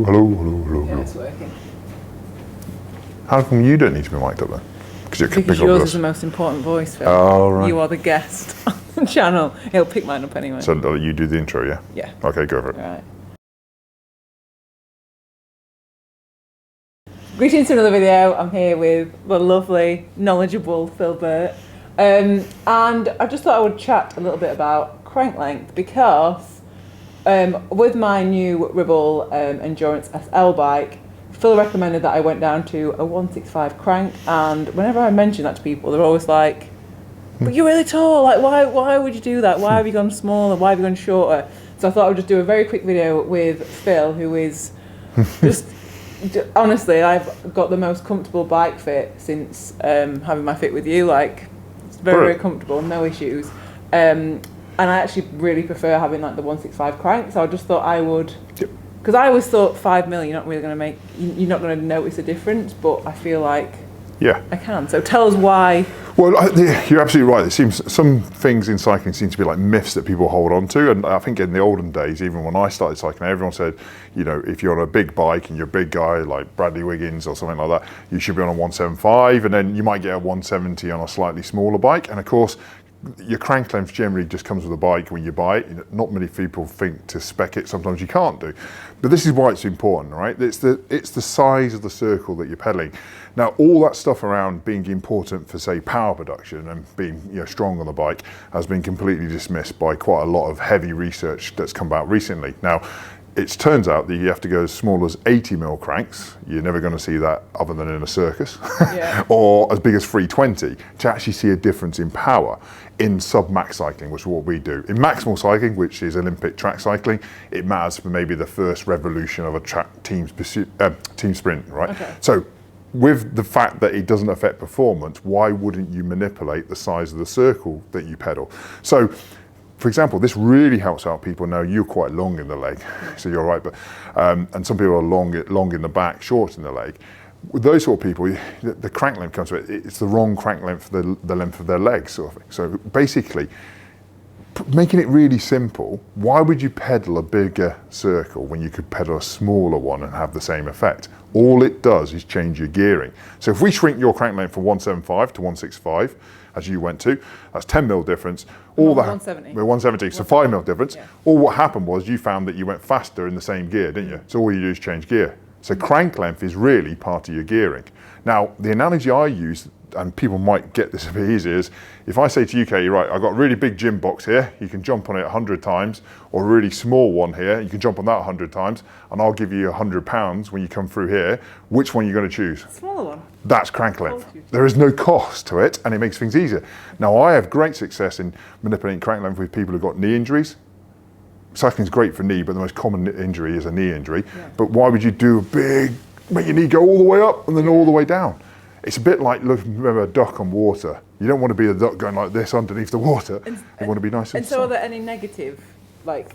hello. Yeah, it's working. How come you don't need to be mic'd up then? Because yours is the most important voice, Phil. Oh, right. You are the guest on the channel. He'll pick mine up anyway. So you do the intro, yeah? Yeah. Okay, go for it. All right. Greetings to another video. I'm here with the lovely, knowledgeable Phil BURT. And I just thought I would chat a little bit about crank length because with my new Ribble Endurance SL bike, Phil recommended that I went down to a 165 crank, and whenever I mention that to people, they're always like, but you're really tall, like why would you do that? Why have you gone smaller? Why have you gone shorter? So I thought I would just do a very quick video with Phil, who is just, honestly, I've got the most comfortable bike fit since having my fit with you. Like, it's very comfortable, no issues. And I actually really prefer having like the 165 crank, so I just thought I would, because I always thought 5 mil, you're not really going to you're not going to notice a difference, but I feel like I can. So tell us why. Well, you're absolutely right. It seems some things in cycling seem to be like myths that people hold on to, and I think in the olden days, even when I started cycling, everyone said, you know, if you're on a big bike and you're a big guy like Bradley Wiggins or something like that, you should be on a 175, and then you might get a 170 on a slightly smaller bike. And of course, your crank length generally just comes with a bike when you buy it. Not many people think to spec it. Sometimes you can't do, but this is why it's important, right? It's the size of the circle that you're pedaling. Now, all that stuff around being important for, say, power production and being, you know, strong on the bike has been completely dismissed by quite a lot of heavy research that's come out recently. Now, it turns out that you have to go as small as 80 mil cranks. You're never going to see that other than in a circus, or as big as 320 to actually see a difference in power in sub-max cycling, which is what we do. In maximal cycling, which is Olympic track cycling, it matters for maybe the first revolution of a team sprint, right? Okay. So with the fact that it doesn't affect performance, why wouldn't you manipulate the size of the circle that you pedal? So, for example, this really helps out people. Now, you're quite long in the leg, so you're right, but and some people are long in the back, short in the leg. With those sort of people, the crank length comes to it. It's the wrong crank length for the length of their legs, sort of thing. So basically, making it really simple, why would you pedal a bigger circle when you could pedal a smaller one and have the same effect? All it does is change your gearing. So if we shrink your crank length from 175 to 165, as you went to, that's 10 mil difference. All that 170. We're 170, so 5 mil difference. Yeah. All what happened was you found that you went faster in the same gear, didn't you? So all you do is change gear. So crank length is really part of your gearing. Now, the analogy I use, and people might get this a bit easier, is if I say to you, okay, you're right, I've got a really big gym box here, you can jump on it 100 times, or a really small one here, you can jump on that 100 times, and I'll give you £100 when you come through here. Which one are you going to choose? Smaller one. That's crank length. There is no cost to it, and it makes things easier. Now, I have great success in manipulating crank length with people who've got knee injuries. Cycling is great for knee, but the most common injury is a knee injury. Yeah. But why would you do a big, make your knee go all the way up and then all the way down? It's a bit like, remember a duck on water. You don't want to be a duck going like this underneath the water. You want to be nice and so are there any negative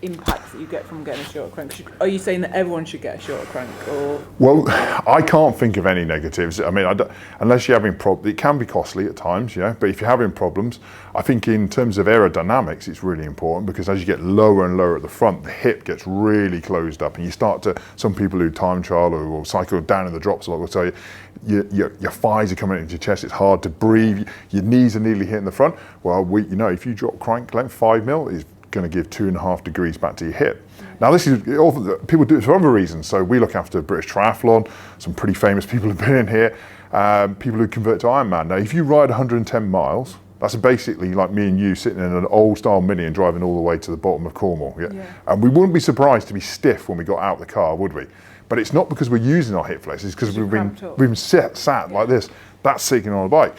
impacts that you get from getting a shorter crank? Are you saying that everyone should get a shorter crank? Or? Well, I can't think of any negatives. I mean, unless you're having problems, it can be costly at times, you know, but if you're having problems, I think in terms of aerodynamics, it's really important because as you get lower and lower at the front, the hip gets really closed up and you start to, some people who time trial or will cycle down in the drops will tell you, your thighs are coming into your chest, it's hard to breathe, your knees are nearly hitting the front. Well, you know, if you drop crank length 5 mil, it's going to give 2.5 degrees back to your hip. Now this is, people do it for other reasons. So we look after British Triathlon, some pretty famous people have been in here, people who convert to Ironman. Now if you ride 110 miles, that's basically like me and you sitting in an old style Mini and driving all the way to the bottom of Cornwall. Yeah? And we wouldn't be surprised to be stiff when we got out of the car, would we? But it's not because we're using our hip flexors, it's because we've been sat like this. That's sitting on a bike.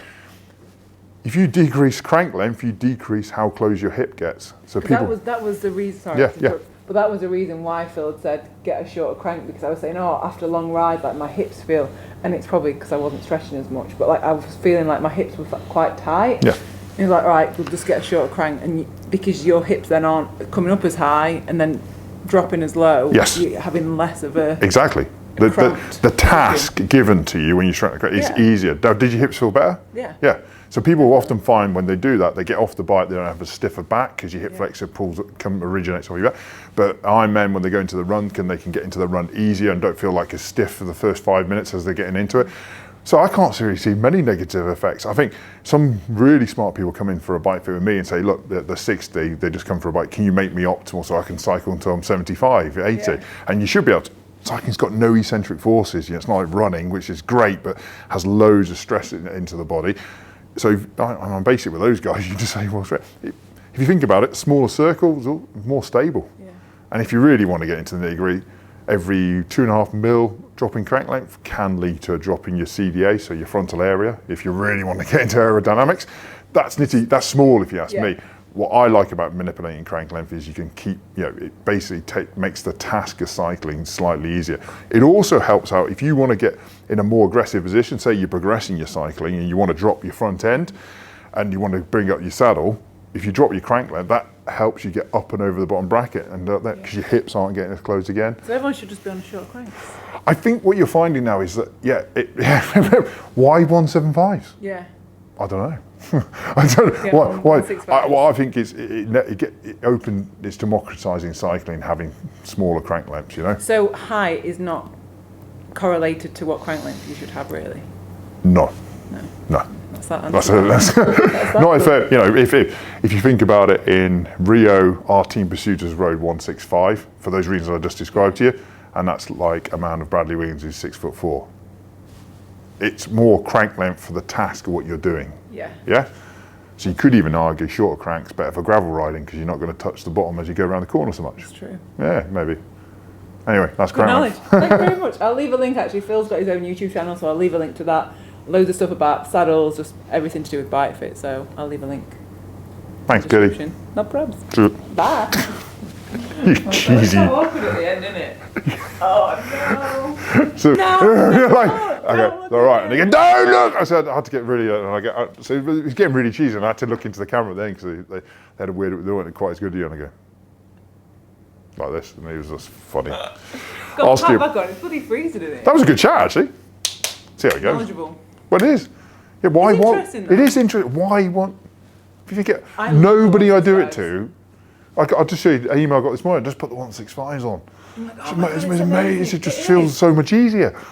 If you decrease crank length, you decrease how close your hip gets. So people. That was the reason. Sorry, but that was the reason why Phil had said get a shorter crank, because I was saying, after a long ride, like my hips feel, and it's probably because I wasn't stretching as much, but like I was feeling like my hips were quite tight. Yeah. And he was like, right, we'll just get a shorter crank, and because your hips then aren't coming up as high and then dropping as low. Yes. You're having less of a. Exactly. the task given to you when you strengthen is easier. Now, did your hips feel better? Yeah. Yeah. So people will often find when they do that, they get off the bike, they don't have a stiffer back because your hip flexor originates off your back. But Ironmen, when they go into the run, they can get into the run easier and don't feel like as stiff for the first 5 minutes as they're getting into it. So I can't really see many negative effects. I think some really smart people come in for a bike fit with me and say, look, they're 60, they just come for a bike. Can you make me optimal so I can cycle until I'm 75, 80? Yeah. And you should be able to. Cycling's got no eccentric forces. You know, it's not like running, which is great, but has loads of stress into the body. So I'm basic with those guys. You just say, well, if you think about it, smaller circles, more stable. Yeah. And if you really want to get into the nitty-gritty, every 2.5 mil drop in crank length can lead to a drop in your CDA, so your frontal area. If you really want to get into aerodynamics, that's small if you ask me. What I like about manipulating crank length is you can keep, it basically makes the task of cycling slightly easier. It also helps out if you want to get in a more aggressive position, say you're progressing your cycling and you want to drop your front end and you want to bring up your saddle, if you drop your crank length, that helps you get up and over the bottom bracket and because your hips aren't getting as closed again. So everyone should just be on short cranks? I think what you're finding now is that, why 175s? Yeah. I don't know. I don't know. What I think is it's democratizing cycling, having smaller crank lengths, So height is not correlated to what crank length you should have, really? No. That's not if you think about it. In Rio, our team pursuiters rode 165 for those reasons I just described to you, and that's like a man of Bradley Wiggins who's 6'4". It's more crank length for the task of what you're doing. Yeah. So you could even argue shorter cranks better for gravel riding because you're not going to touch the bottom as you go around the corner so much. That's true. Yeah, maybe. Anyway, that's good knowledge. Thank you very much. I'll leave a link. Actually, Phil's got his own YouTube channel, so I'll leave a link to that. Loads of stuff about saddles, just everything to do with bike fit. So I'll leave a link. Thanks, Kitty. No problems. Sure. Bye. You cheesy. It's so awkward at the end, isn't it? Oh no. So, no. Like, okay, all right. And they go, no, look. I said I had to get really, so it was getting really cheesy, and I had to look into the camera then because they had a weird, they weren't quite as good as you. And I go like this, and it was just funny. Got pat back on. It's bloody freezing, isn't it? That was a good chat, actually. See how it goes. Knowledgeable. Well, it is. Yeah, why want? It is interesting. Why want? If you get nobody I do it to. I'll just show you an email I got this morning. Just put the 165s on. Oh my God, it's amazing. It just feels so much easier.